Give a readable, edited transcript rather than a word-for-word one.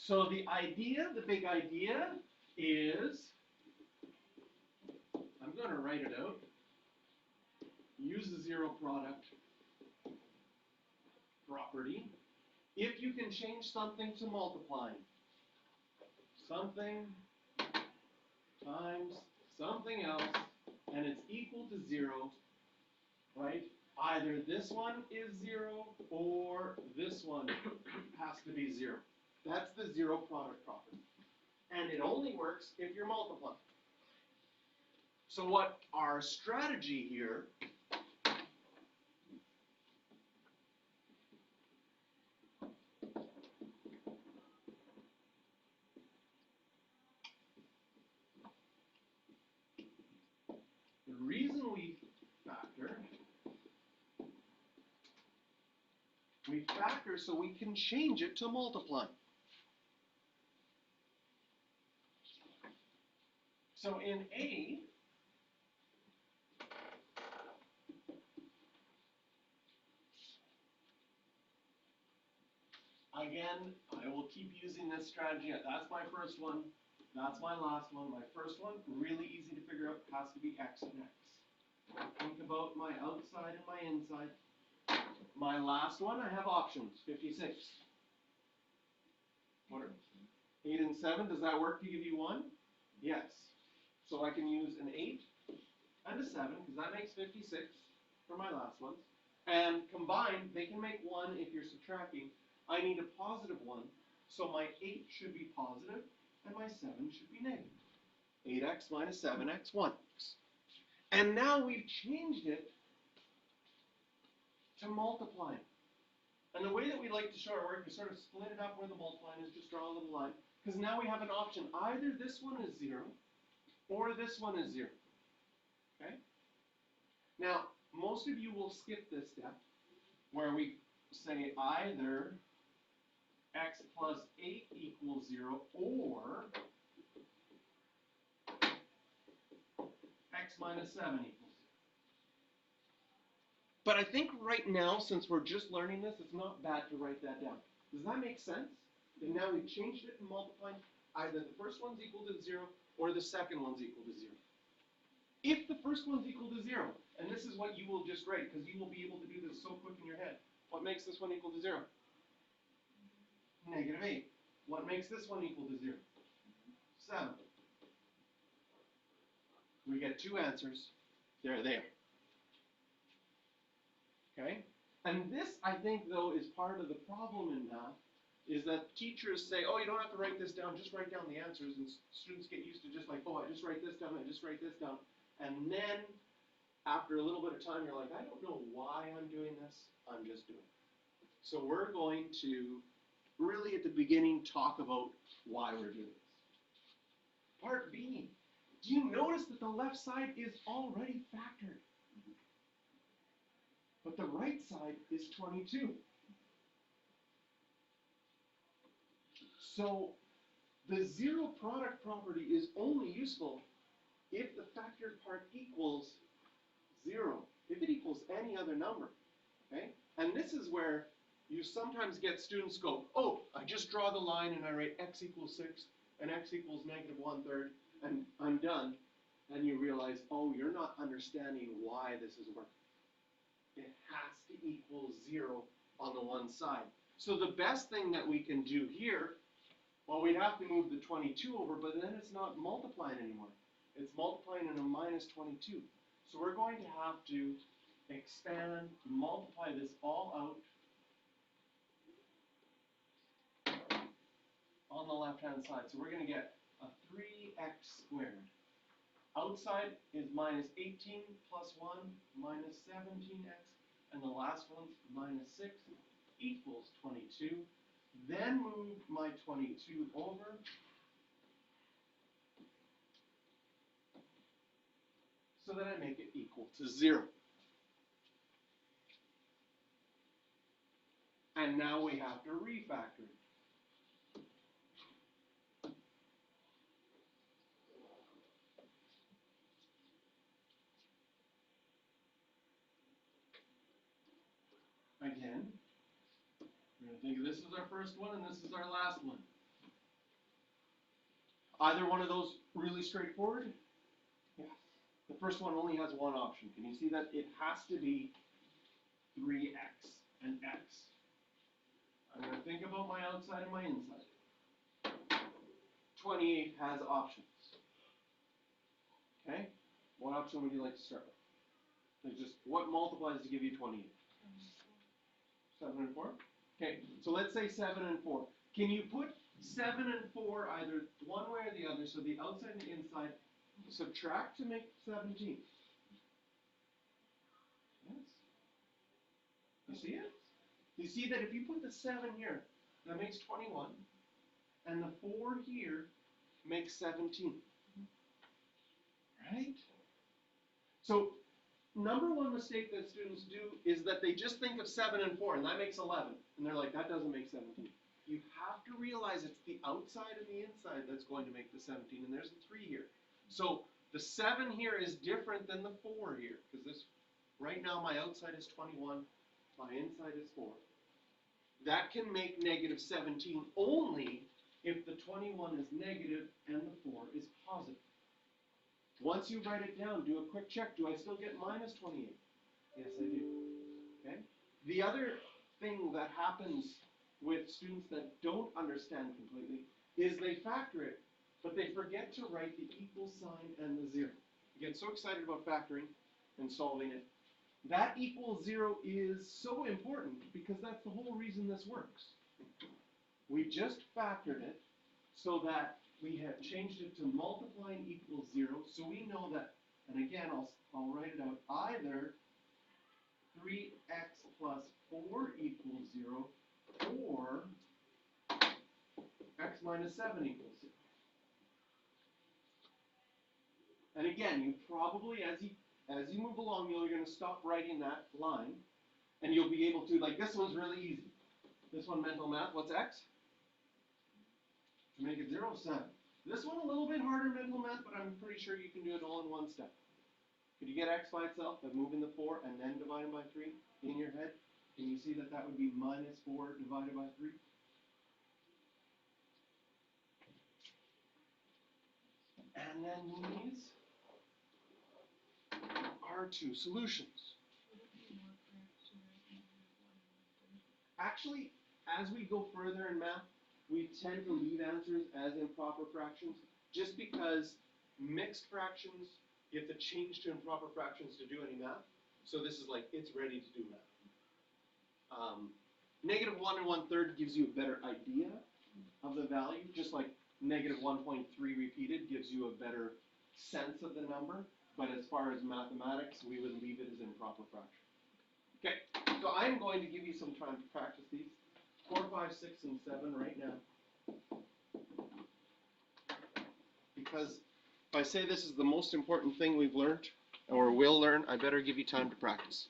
So the idea, the big idea is, I'm going to write it out, use the zero product property. If you can change something to multiplying, something times something else, and it's equal to 0, right? Either this one is 0 or this one has to be 0. That's the zero product property. And it only works if you're multiplying. So what our strategy here the reason we factor so we can change it to multiplying. So in A, again, I will keep using this strategy. That's my first one. That's my last one. My first one, really easy to figure out, has to be x and x. Think about my outside and my inside. My last one, I have options, 56. What are 8 and 7, does that work to give you 1? Yes. So I can use an 8 and a 7, because that makes 56 for my last ones. And combined, they can make 1 if you're subtracting. I need a positive 1, so my 8 should be positive, and my 7 should be negative. 8x minus 7x, 1x. And now we've changed it to multiplying. And the way that we like to show our work is sort of split it up where the multiplying is, just draw a little line. Because now we have an option. Either this one is 0, or this one is 0. Okay? Now, most of you will skip this step, where we say either x plus 8 equals 0, or x minus 7 equals 0. But I think right now, since we're just learning this, it's not bad to write that down. Does that make sense? And now we've changed it and multiplying. Either the first one's equal to 0, or the second one's equal to 0. If the first one's equal to 0, and this is what you will just write, because you will be able to do this so quick in your head. What makes this one equal to 0? Negative 8. What makes this one equal to 0? 7. We get two answers. They're there. Okay? And this, I think, though, is part of the problem in math, is that teachers say, oh, you don't have to write this down, just write down the answers, and students get used to just like, oh, I just write this down, I just write this down. And then, after a little bit of time, you're like, I don't know why I'm doing this, I'm just doing it. So we're going to, really at the beginning, talk about why we're doing this. Part B, do you notice that the left side is already factored? But the right side is 22. So the zero product property is only useful if the factored part equals 0, if it equals any other number, okay? And this is where you sometimes get students go, oh, I just draw the line and I write x equals 6 and x equals negative 1/3 and I'm done. And you realize, oh, you're not understanding why this is working. It has to equal 0 on the one side. So the best thing that we can do here, well, we'd have to move the 22 over, but then it's not multiplying anymore. It's multiplying in a minus 22. So we're going to have to expand, multiply this all out on the left-hand side. So we're going to get a 3x squared. Outside is minus 18 plus 1 minus 17x, and the last one's minus 6 equals 22. Then move my 22 over. So that I make it equal to 0. And now we have to refactor it. Again, we're going to think this is our first one and this is our last one. Either one of those really straightforward? Yeah. The first one only has one option. Can you see that? It has to be 3x and x. I'm going to think about my outside and my inside. 28 has options. Okay? What option would you like to start with? Like just what multiplies to give you 28? 7 and 4? Okay, so let's say 7 and 4. Can you put 7 and 4 either one way or the other, so the outside and the inside, subtract to make 17? Yes. You see it? You see that if you put the 7 here, that makes 21, and the 4 here makes 17. Right? So, number one mistake that students do is that they just think of 7 and 4, and that makes 11. And they're like, that doesn't make 17. You have to realize it's the outside and the inside that's going to make the 17, and there's the 3 here. So, the 7 here is different than the 4 here, because this, right now my outside is 21, my inside is 4. That can make negative 17 only if the 21 is negative and the 4 is positive. Once you write it down, do a quick check. Do I still get minus 28? Yes, I do. Okay? The other thing that happens with students that don't understand completely is they factor it, but they forget to write the equal sign and the 0. You get so excited about factoring and solving it. That equals 0 is so important because that's the whole reason this works. We just factored it so that we have changed it to multiplying equals 0, so we know that, and again, I'll write it out, either 3x plus 4 equals 0, or x minus 7 equals 0. And again, you probably, as you move along, you're going to stop writing that line, and you'll be able to, like, this one's really easy. This one, mental math, what's x? To make it 0, 7. This one a little bit harder mental math, but I'm pretty sure you can do it all in one step. Could you get x by itself by moving the 4 and then dividing by 3 in your head? Can you see that that would be minus 4 divided by 3? And then these are two solutions. Actually, as we go further in math, we tend to leave answers as improper fractions, just because mixed fractions, you have to change to improper fractions to do any math. So this is like, it's ready to do math. Negative 1 and 1/3 gives you a better idea of the value, just like negative 1.3 repeated gives you a better sense of the number. But as far as mathematics, we would leave it as improper fraction. Okay, so I'm going to give you some time to practice these. 4, 5, 6, and 7 right now. Because if I say this is the most important thing we've learned, or will learn, I better give you time to practice.